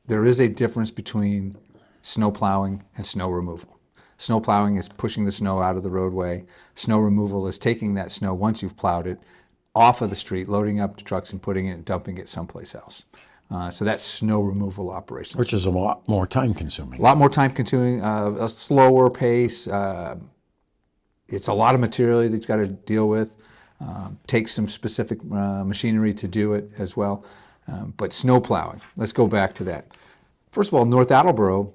there is a difference between snow plowing and snow removal. Snow plowing is pushing the snow out of the roadway. Snow removal is taking that snow, once you've plowed it, off of the street, loading up the trucks and putting it and dumping it someplace else. So that's snow removal operations. Which is a lot more time consuming. A lot more time consuming, a slower pace. It's a lot of material that you've got to deal with. Takes some specific machinery to do it as well. But snow plowing, let's go back to that. First of all, North Attleboro,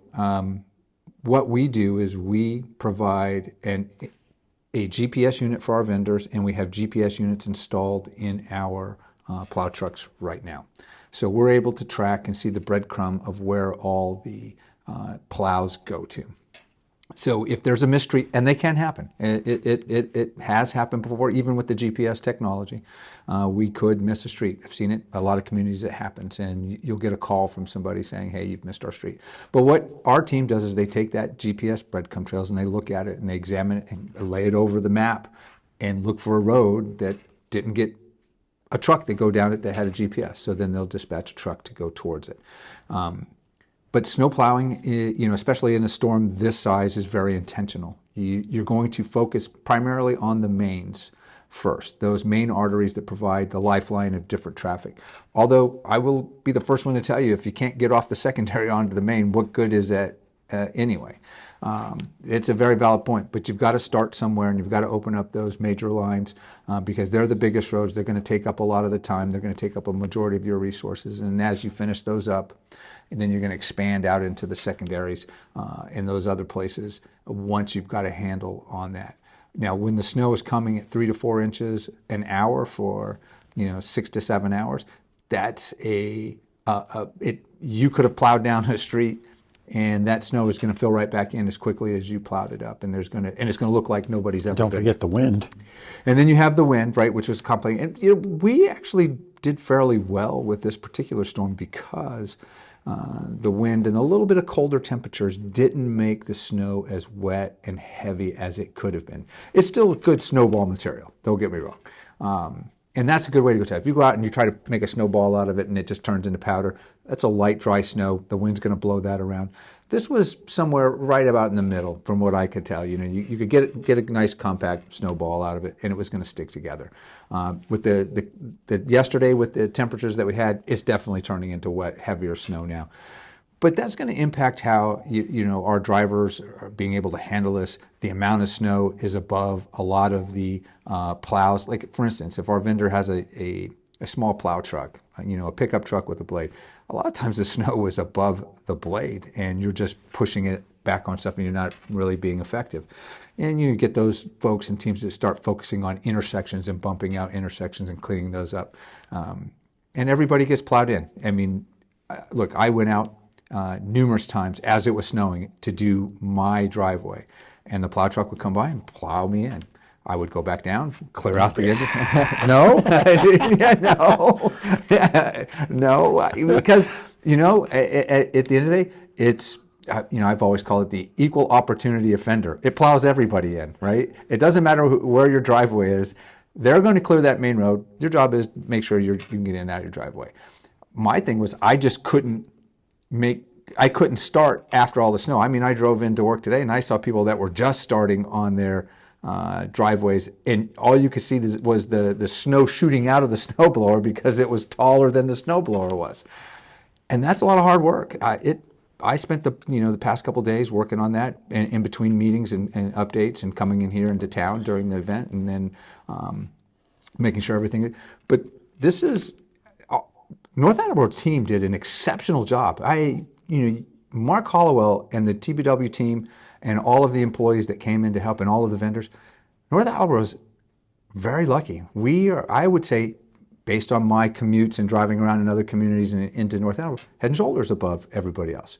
what we do is we provide a GPS unit for our vendors, and we have GPS units installed in our plow trucks right now. So we're able to track and see the breadcrumb of where all the plows go to. So if there's a mystery, and they can happen, it has happened before, even with the GPS technology, we could miss a street. I've seen it, a lot of communities it happens, and you'll get a call from somebody saying, hey, you've missed our street. But what our team does is they take that GPS breadcrumb trails and they look at it and they examine it and lay it over the map and look for a road that didn't get a truck that go down it that had a GPS. So then they'll dispatch a truck to go towards it. But snow plowing, especially in a storm this size, is very intentional. You're going to focus primarily on the mains first, those main arteries that provide the lifeline of different traffic. Although I will be the first one to tell you, if you can't get off the secondary onto the main, what good is that anyway? It's a very valid point, but you've got to start somewhere and you've got to open up those major lines because they're the biggest roads. They're going to take up a lot of the time. They're going to take up a majority of your resources. And as you finish those up, and then you're going to expand out into the secondaries in those other places once you've got a handle on that. Now, when the snow is coming at 3 to 4 inches an hour for 6 to 7 hours, that's you could have plowed down a street, and that snow is going to fill right back in as quickly as you plowed it up, and it's going to look like nobody's ever. Don't forget the wind. And then you have the wind, right, which was complicated. And we actually did fairly well with this particular storm because the wind and a little bit of colder temperatures didn't make the snow as wet and heavy as it could have been. It's still good snowball material, don't get me wrong. And that's a good way to go to it. If you go out and you try to make a snowball out of it and it just turns into powder, that's a light, dry snow. The wind's going to blow that around. This was somewhere right about in the middle, from what I could tell. You could get a nice compact snowball out of it, and it was going to stick together. With the yesterday, with the temperatures that we had, it's definitely turning into wet, heavier snow now. But that's going to impact how our drivers are being able to handle this. The amount of snow is above a lot of the plows. Like, for instance, if our vendor has a small plow truck, a pickup truck with a blade, a lot of times the snow is above the blade, and you're just pushing it back on stuff, and you're not really being effective. And you get those folks and teams that start focusing on intersections and bumping out intersections and cleaning those up. And everybody gets plowed in. I mean, look, I went out numerous times as it was snowing to do my driveway, and the plow truck would come by and plow me in. I would go back down, clear out the end. No, no, because at the end of the day, it's I've always called it the equal opportunity offender. It plows everybody in, right? It doesn't matter where your driveway is. They're going to clear that main road. Your job is to make sure you can get in and out of your driveway. My thing was I just couldn't start after all the snow. I mean, I drove into work today and I saw people that were just starting on their driveways, and all you could see was the snow shooting out of the snowblower because it was taller than the snowblower was. And that's a lot of hard work. I spent the past couple of days working on that in between meetings and updates and coming in here into town during the event, and then making sure everything. But this is North Attleboro's team did an exceptional job. Mark Hollowell and the TBW team and all of the employees that came in to help and all of the vendors, North Attleboro's very lucky. I would say, based on my commutes and driving around in other communities and into North Attleboro, head and shoulders above everybody else.